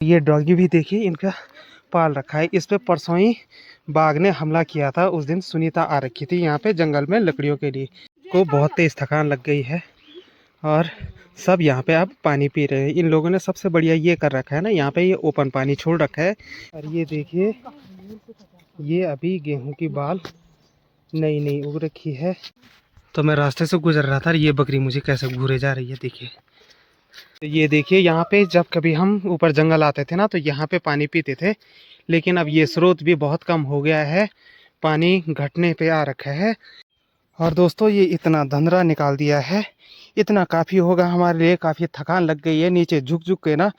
ये डॉगी भी देखिए इनका पाल रखा है। इस पे परसों ही बाघ ने हमला किया था। उस दिन सुनीता आ रखी थी यहाँ पे जंगल में लकड़ियों के लिए। को बहुत तेज थकान लग गई है और सब यहाँ पे अब पानी पी रहे हैं। इन लोगों ने सबसे बढ़िया ये कर रखा है ना, यहाँ पे ये ओपन पानी छोड़ रखा है। और ये देखिए ये अभी गेहूं की बाल नई नई उग रखी है। तो मैं रास्ते से गुजर रहा था और ये बकरी मुझे कैसे घूरे जा रही है देखिए। तो ये देखिए यहाँ पे जब कभी हम ऊपर जंगल आते थे ना तो यहाँ पे पानी पीते थे, लेकिन अब ये स्रोत भी बहुत कम हो गया है, पानी घटने पे आ रखा है। और दोस्तों ये इतना धंधरा निकाल दिया है, इतना काफ़ी होगा हमारे लिए। काफ़ी थकान लग गई है, नीचे झुक झुक के ना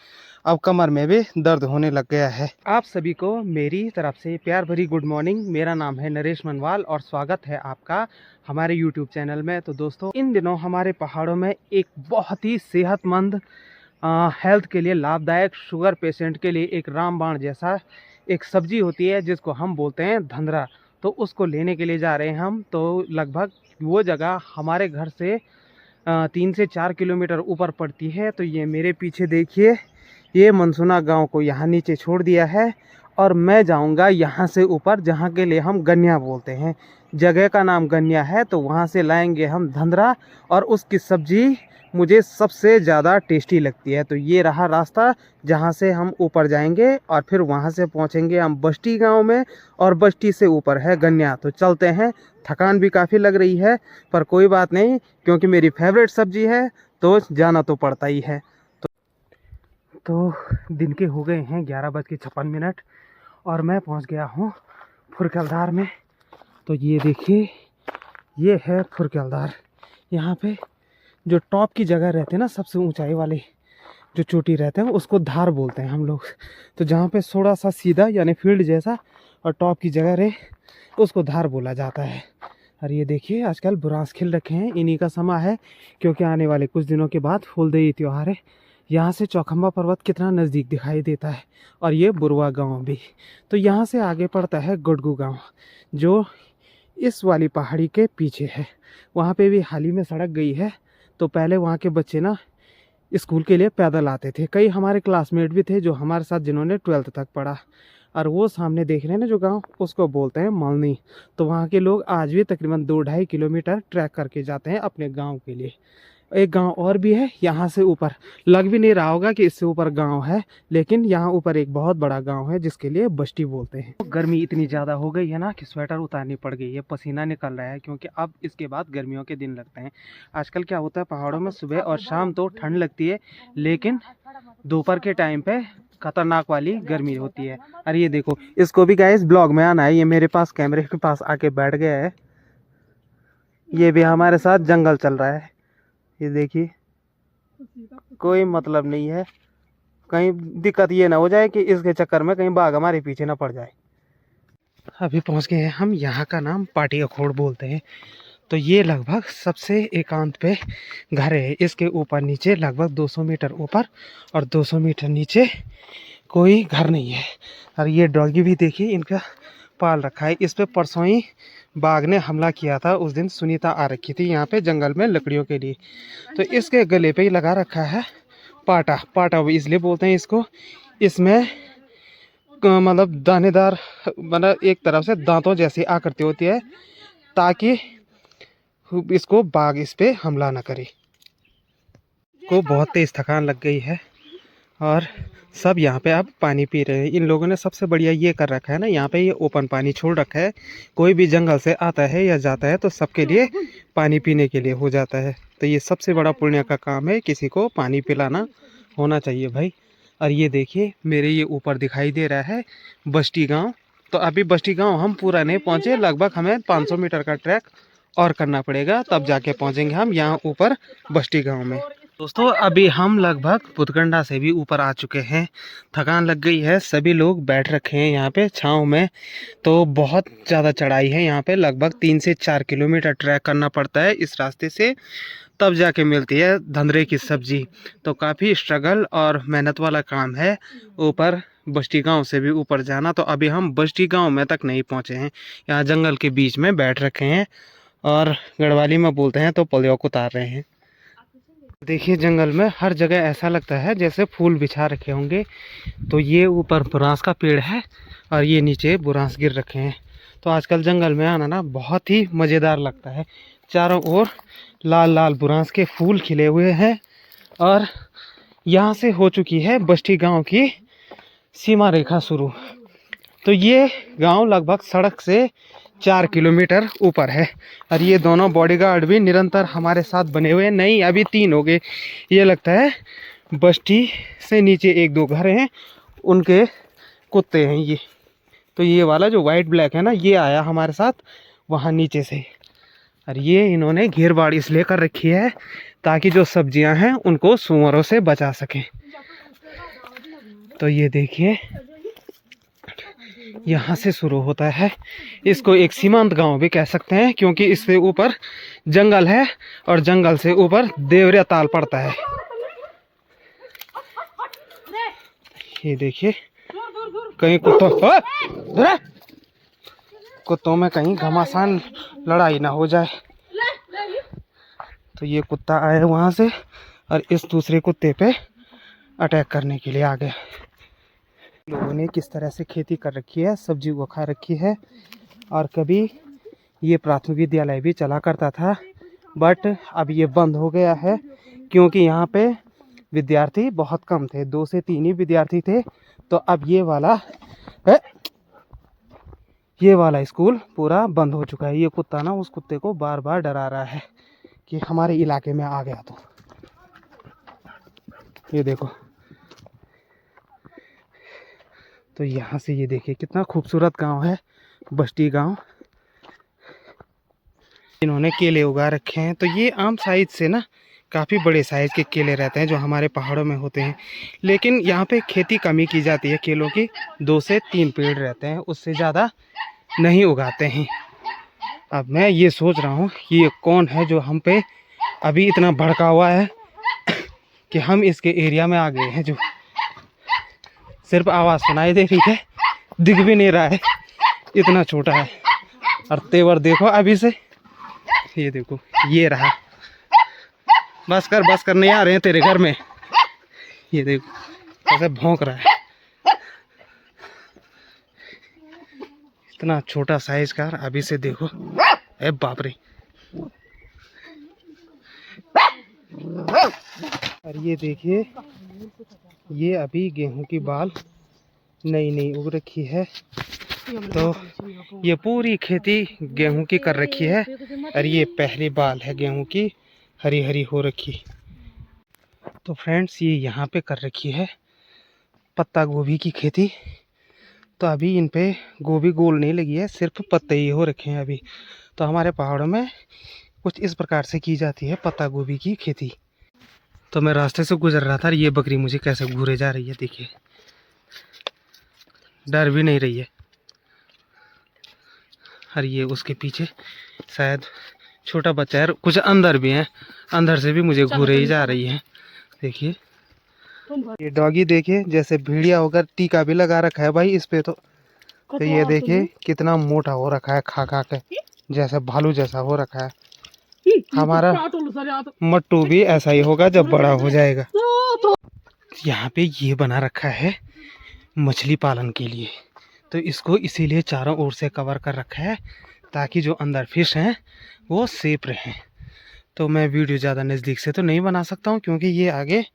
अब कमर में भी दर्द होने लग गया है। आप सभी को मेरी तरफ से प्यार भरी गुड मॉर्निंग। मेरा नाम है नरेश मनवाल और स्वागत है आपका हमारे यूट्यूब चैनल में। तो दोस्तों इन दिनों हमारे पहाड़ों में एक बहुत ही सेहतमंद हेल्थ के लिए लाभदायक, शुगर पेशेंट के लिए एक रामबाण जैसा एक सब्जी होती है जिसको हम बोलते हैं धंधरा। तो उसको लेने के लिए जा रहे हैं हम। तो लगभग वो जगह हमारे घर से 3 से 4 किलोमीटर ऊपर पड़ती है। तो ये मेरे पीछे देखिए, ये मनसुना गांव को यहाँ नीचे छोड़ दिया है और मैं जाऊंगा यहाँ से ऊपर, जहाँ के लिए हम गन्या बोलते हैं। जगह का नाम गन्या है। तो वहाँ से लाएंगे हम धंधरा और उसकी सब्जी मुझे सबसे ज़्यादा टेस्टी लगती है। तो ये रहा रास्ता जहाँ से हम ऊपर जाएंगे और फिर वहाँ से पहुँचेंगे हम बस्ती गांव में, और बस्ती से ऊपर है गन्या। तो चलते हैं। थकान भी काफ़ी लग रही है पर कोई बात नहीं, क्योंकि मेरी फेवरेट सब्जी है तो जाना तो पड़ता ही है। तो दिन के हो गए हैं 11:56 और मैं पहुंच गया हूं फुरकलदार में। तो ये देखिए ये है फुरकलदार। यहाँ पे जो टॉप की जगह रहते हैं ना, सबसे ऊंचाई वाले जो चोटी रहते हैं उसको धार बोलते हैं हम लोग। तो जहाँ पे थोड़ा सा सीधा यानी फील्ड जैसा और टॉप की जगह रहे उसको धार बोला जाता है। और ये देखिए आजकल बुरांस खिल रखे हैं, इन्हीं का समय है, क्योंकि आने वाले कुछ दिनों के बाद फूलदेई त्यौहार है। यहाँ से चौखंबा पर्वत कितना नज़दीक दिखाई देता है, और ये बुरवा गांव भी। तो यहाँ से आगे पड़ता है गुडगू गांव, जो इस वाली पहाड़ी के पीछे है। वहाँ पे भी हाल ही में सड़क गई है। तो पहले वहाँ के बच्चे ना स्कूल के लिए पैदल आते थे। कई हमारे क्लासमेट भी थे जो हमारे साथ, जिन्होंने 12th तक पढ़ा। और वो सामने देख रहे हैं ना जो गांव, उसको बोलते हैं मालनी। तो वहाँ के लोग आज भी तकरीबन 2-2.5 किलोमीटर ट्रैक करके जाते हैं अपने गांव के लिए। एक गांव और भी है यहाँ से ऊपर, लग भी नहीं रहा होगा कि इससे ऊपर गांव है, लेकिन यहाँ ऊपर एक बहुत बड़ा गांव है जिसके लिए बस्ती बोलते हैं। गर्मी इतनी ज़्यादा हो गई है ना कि स्वेटर उतारनी पड़ गई है, पसीना निकल रहा है, क्योंकि अब इसके बाद गर्मियों के दिन लगते हैं। आजकल क्या होता है पहाड़ों में, सुबह और शाम तो ठंड लगती है, लेकिन दोपहर के टाइम पे खतरनाक वाली गर्मी होती है। अरे ये देखो, इसको भी गाइस ब्लॉग में आना है। ये मेरे पास कैमरे के पास आके बैठ गया है। ये भी हमारे साथ जंगल चल रहा है। ये देखिए कोई मतलब नहीं है, कहीं दिक्कत ये ना हो जाए कि इसके चक्कर में कहीं बाघ हमारे पीछे ना पड़ जाए। अभी पहुंच गए हैं हम, यहाँ का नाम पाटी अखोड़ बोलते हैं। तो ये लगभग सबसे एकांत पे घर है। इसके ऊपर नीचे लगभग 200 मीटर ऊपर और 200 मीटर नीचे कोई घर नहीं है। और ये डॉगी भी देखिए इनका पाल रखा है। इस पे परसों ही बाघ ने हमला किया था। उस दिन सुनीता आ रखी थी यहाँ पे जंगल में लकड़ियों के लिए। तो इसके गले पे ही लगा रखा है पाटा। पाटा इसलिए बोलते हैं इसको, इसमें मतलब दानेदार, मतलब एक तरफ से दांतों जैसी आकृति होती है, ताकि इसको बाघ इस पे हमला ना करे। को बहुत तेज थकान लग गई है और सब यहाँ पे अब पानी पी रहे हैं। इन लोगों ने सबसे बढ़िया ये कर रखा है ना, यहाँ पे ये ओपन पानी छोड़ रखा है। कोई भी जंगल से आता है या जाता है तो सबके लिए पानी पीने के लिए हो जाता है। तो ये सबसे बड़ा पुण्य का काम है, किसी को पानी पिलाना होना चाहिए भाई। और ये देखिए मेरे ये ऊपर दिखाई दे रहा है बस्ती गाँव। तो अभी बस्ती गाँव हम पूरा नहीं पहुँचे, लगभग हमें 500 मीटर का ट्रैक और करना पड़ेगा, तब जाके पहुँचेंगे हम यहाँ ऊपर बस्ती गाँव में। दोस्तों अभी हम लगभग पुतकंडा से भी ऊपर आ चुके हैं। थकान लग गई है, सभी लोग बैठ रखे हैं यहाँ पे छांव में। तो बहुत ज़्यादा चढ़ाई है यहाँ पे, लगभग 3 से 4 किलोमीटर ट्रैक करना पड़ता है इस रास्ते से, तब जाके मिलती है धंधरे की सब्जी। तो काफ़ी स्ट्रगल और मेहनत वाला काम है ऊपर बस्ती गांव से भी ऊपर जाना। तो अभी हम बस्ती गांव में तक नहीं पहुँचे हैं, यहाँ जंगल के बीच में बैठ रखे हैं और गढ़वाली में बोलते हैं तो पलियों को उतार रहे हैं। देखिए जंगल में हर जगह ऐसा लगता है जैसे फूल बिछा रखे होंगे। तो ये ऊपर बुरांस का पेड़ है और ये नीचे बुरांस गिर रखे हैं। तो आजकल जंगल में आना ना बहुत ही मज़ेदार लगता है। चारों ओर लाल लाल बुरांस के फूल खिले हुए हैं और यहाँ से हो चुकी है बस्ती गांव की सीमा रेखा शुरू। तो ये गांव लगभग सड़क से 4 किलोमीटर ऊपर है और ये दोनों बॉडीगार्ड भी निरंतर हमारे साथ बने हुए हैं। नहीं, अभी 3 हो गए। ये लगता है बस्ती से नीचे 1-2 घर हैं, उनके कुत्ते हैं ये। तो ये वाला जो वाइट ब्लैक है ना, ये आया हमारे साथ वहाँ नीचे से। और ये इन्होंने घेरबाड़ इसलिए कर रखी है ताकि जो सब्जियां हैं उनको सुअरों से बचा सकें। तो ये देखिए यहाँ से शुरू होता है। इसको एक सीमांत गांव भी कह सकते हैं क्योंकि इससे ऊपर जंगल है और जंगल से ऊपर देवरिया ताल पड़ता है। ये देखिए कहीं कुत्तों में कहीं घमासान लड़ाई ना हो जाए। तो ये कुत्ता आया वहां से और इस दूसरे कुत्ते पे अटैक करने के लिए आ गया। लोगों ने किस तरह से खेती कर रखी है, सब्जी उगा रखी है। और कभी ये प्राथमिक विद्यालय भी चला करता था, बट अब ये बंद हो गया है क्योंकि यहाँ पे विद्यार्थी बहुत कम थे, 2 से 3 ही विद्यार्थी थे। तो अब ये वाला स्कूल पूरा बंद हो चुका है। ये कुत्ता ना उस कुत्ते को बार बार डरा रहा है कि हमारे इलाके में आ गया। तो ये देखो, तो यहाँ से ये देखिए कितना खूबसूरत गांव है बस्ती गांव। इन्होंने केले उगा रखे हैं। तो ये आम साइज से ना काफ़ी बड़े साइज के केले रहते हैं जो हमारे पहाड़ों में होते हैं, लेकिन यहाँ पे खेती कमी की जाती है केलों की। 2 से 3 पेड़ रहते हैं, उससे ज़्यादा नहीं उगाते हैं। अब मैं ये सोच रहा हूँ ये कौन है जो हम पे अभी इतना भड़का हुआ है कि हम इसके एरिया में आ गए हैं। जो सिर्फ आवाज़ सुनाई दे रही है, दिख भी नहीं रहा है, इतना छोटा है। और तेवर देखो अभी से, ये देखो ये रहा। बस कर नहीं आ रहे हैं तेरे घर में। ये देखो कैसे भौंक रहा है, इतना छोटा साइज का। अभी से देखो, ए बाप रे। और ये देखिए ये अभी गेहूं की बाल नई उग रखी है। तो ये पूरी खेती गेहूं की कर रखी है और ये पहली बाल है गेहूं की, हरी हरी हो रखी। तो फ्रेंड्स ये यहाँ पे कर रखी है पत्ता गोभी की खेती। तो अभी इन पे गोभी गोल नहीं लगी है, सिर्फ पत्ते ही हो रखे हैं अभी। तो हमारे पहाड़ों में कुछ इस प्रकार से की जाती है पत्ता गोभी की खेती। तो मैं रास्ते से गुजर रहा था, ये बकरी मुझे कैसे घूरे जा रही है, देखिए डर भी नहीं रही है। और ये उसके पीछे शायद छोटा बच्चा है, कुछ अंदर भी है, अंदर से भी मुझे घूरे ही जा रही है। देखिए ये डॉगी देखिए जैसे भेड़िया होकर टीका भी लगा रखा है भाई इस पे। तो ये देखिए कितना मोटा हो रखा है, खा खा के जैसे भालू जैसा हो रखा है। हमारा मट्टू भी ऐसा ही होगा जब बड़ा हो जाएगा। यहाँ पे ये बना रखा है मछली पालन के लिए। तो इसको इसीलिए चारों ओर से कवर कर रखा है ताकि जो अंदर फिश हैं वो सेफ रहें। तो मैं वीडियो ज़्यादा नज़दीक से तो नहीं बना सकता हूँ क्योंकि ये आगे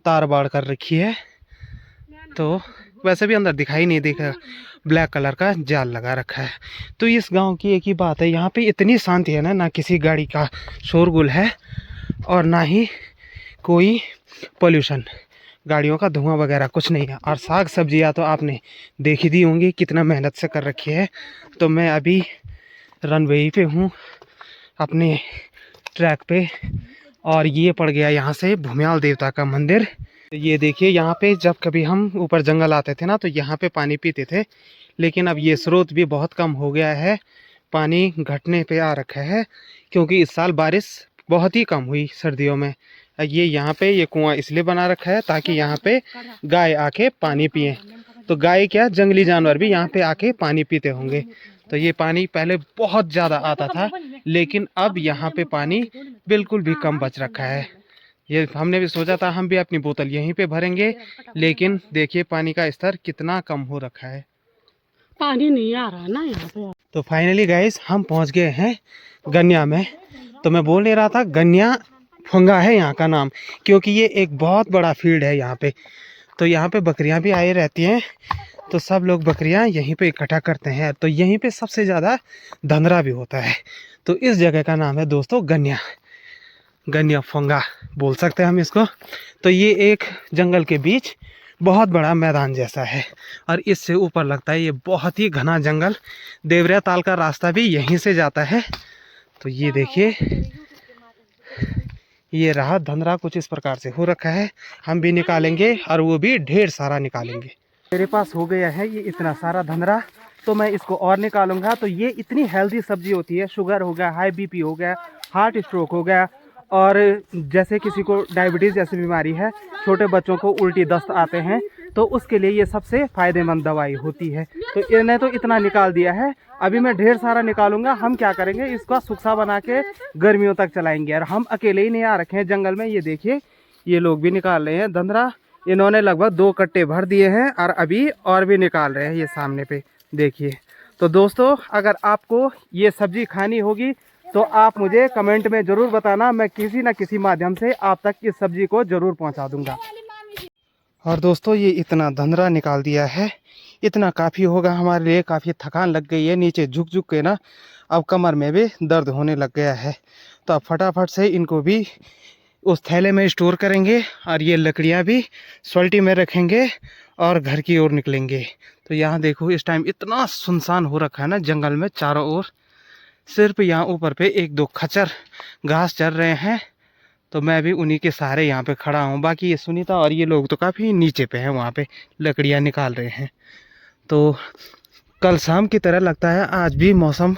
तार बाड़ कर रखी है। तो वैसे भी अंदर दिखाई नहीं देगा, ब्लैक कलर का जाल लगा रखा है। तो इस गांव की एक ही बात है, यहाँ पे इतनी शांति है ना किसी गाड़ी का शोरगुल है और ना ही कोई पोल्यूशन, गाड़ियों का धुआं वगैरह कुछ नहीं है। और साग सब्जियाँ तो आपने देखी दी होंगी कितना मेहनत से कर रखी है। तो मैं अभी रनवे पे हूँ अपने ट्रैक पे, और ये पड़ गया यहाँ से भूमियाल देवता का मंदिर। ये देखिए यहाँ पे जब कभी हम ऊपर जंगल आते थे ना तो यहाँ पे पानी पीते थे, लेकिन अब ये स्रोत भी बहुत कम हो गया है, पानी घटने पे आ रखा है क्योंकि इस साल बारिश बहुत ही कम हुई सर्दियों में। ये यहाँ पे ये कुआं इसलिए बना रखा है ताकि यहाँ पे गाय आके पानी पिए। तो गाय क्या, जंगली जानवर भी यहाँ पे आके पानी पीते होंगे। तो ये पानी पहले बहुत ज़्यादा आता था, लेकिन अब यहाँ पे पानी बिल्कुल भी कम बच रखा है। ये हमने भी सोचा था हम भी अपनी बोतल यहीं पे भरेंगे, लेकिन देखिए पानी का स्तर कितना कम हो रखा है, पानी नहीं आ रहा ना यहाँ पे। तो फाइनली गाइस हम पहुंच गए हैं गन्या में। तो मैं बोल नहीं रहा था, गन्या फुंगा है यहाँ का नाम, क्योंकि ये एक बहुत बड़ा फील्ड है यहाँ पे। तो यहाँ पे बकरियाँ भी आई रहती हैं, तो सब लोग बकरियाँ यहीं पे इकट्ठा करते हैं। तो यहीं पे सबसे ज़्यादा धंधरा भी होता है। तो इस जगह का नाम है दोस्तों गन्या, गन्या फुंगा बोल सकते हैं हम इसको। तो ये एक जंगल के बीच बहुत बड़ा मैदान जैसा है, और इससे ऊपर लगता है ये बहुत ही घना जंगल। देवरिया ताल का रास्ता भी यहीं से जाता है। तो ये देखिए, ये रहा धंधरा, कुछ इस प्रकार से हो रखा है। हम भी निकालेंगे और वो भी ढेर सारा निकालेंगे। मेरे पास हो गया है ये इतना सारा धंधरा, तो मैं इसको और निकालूंगा। तो ये इतनी हेल्दी सब्जी होती है, शुगर हो गया, हाई बीपी हो गया, हार्ट स्ट्रोक हो गया, और जैसे किसी को डायबिटीज़ जैसी बीमारी है, छोटे बच्चों को उल्टी दस्त आते हैं, तो उसके लिए ये सबसे फ़ायदेमंद दवाई होती है। तो इन्हें तो इतना निकाल दिया है, अभी मैं ढेर सारा निकालूंगा। हम क्या करेंगे, इसका सुखसा बना के गर्मियों तक चलाएंगे। और हम अकेले ही नहीं आ रखे हैं जंगल में, ये देखिए ये लोग भी निकाल रहे हैं धंधरा। इन्होंने लगभग 2 कट्टे भर दिए हैं और अभी और भी निकाल रहे हैं, ये सामने पे देखिए। तो दोस्तों, अगर आपको ये सब्जी खानी होगी तो आप मुझे कमेंट में ज़रूर बताना, मैं किसी न किसी माध्यम से आप तक इस सब्जी को ज़रूर पहुंचा दूंगा। और दोस्तों, ये इतना धंधरा निकाल दिया है, इतना काफ़ी होगा हमारे लिए। काफ़ी थकान लग गई है, नीचे झुक झुक के ना अब कमर में भी दर्द होने लग गया है। तो अब फटाफट से इनको भी उस थैले में स्टोर करेंगे, और ये लकड़ियाँ भी सोल्टी में रखेंगे और घर की ओर निकलेंगे। तो यहाँ देखो, इस टाइम इतना सुनसान हो रखा है ना जंगल में चारों ओर। सिर्फ यहाँ ऊपर पे 1-2 खच्चर घास चर रहे हैं, तो मैं भी उन्हीं के सहारे यहाँ पे खड़ा हूँ। बाकी ये सुनीता और ये लोग तो काफ़ी नीचे पे हैं, वहाँ पे लकड़ियाँ निकाल रहे हैं। तो कल शाम की तरह लगता है आज भी मौसम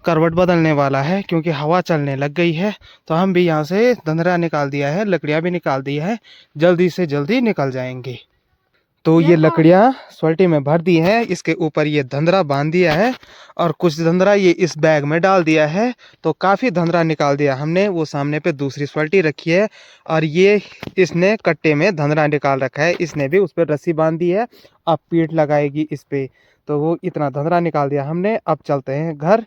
करवट बदलने वाला है, क्योंकि हवा चलने लग गई है। तो हम भी यहाँ से धंधरा निकाल दिया है, लकड़ियाँ भी निकाल दी है, जल्दी से जल्दी निकल जाएंगे। तो ये लकड़ियाँ सोल्टी में भर दी है, इसके ऊपर ये धंधरा बांध दिया है, और कुछ धंधरा ये इस बैग में डाल दिया है। तो काफ़ी धंधरा निकाल दिया हमने। वो सामने पे दूसरी सोल्टी रखी है, और ये इसने कट्टे में धंधरा निकाल रखा है, इसने भी उस पर रस्सी बांध दी है, अब पीठ लगाएगी इस पे। तो वो इतना धंधरा निकाल दिया हमने। अब चलते हैं घर।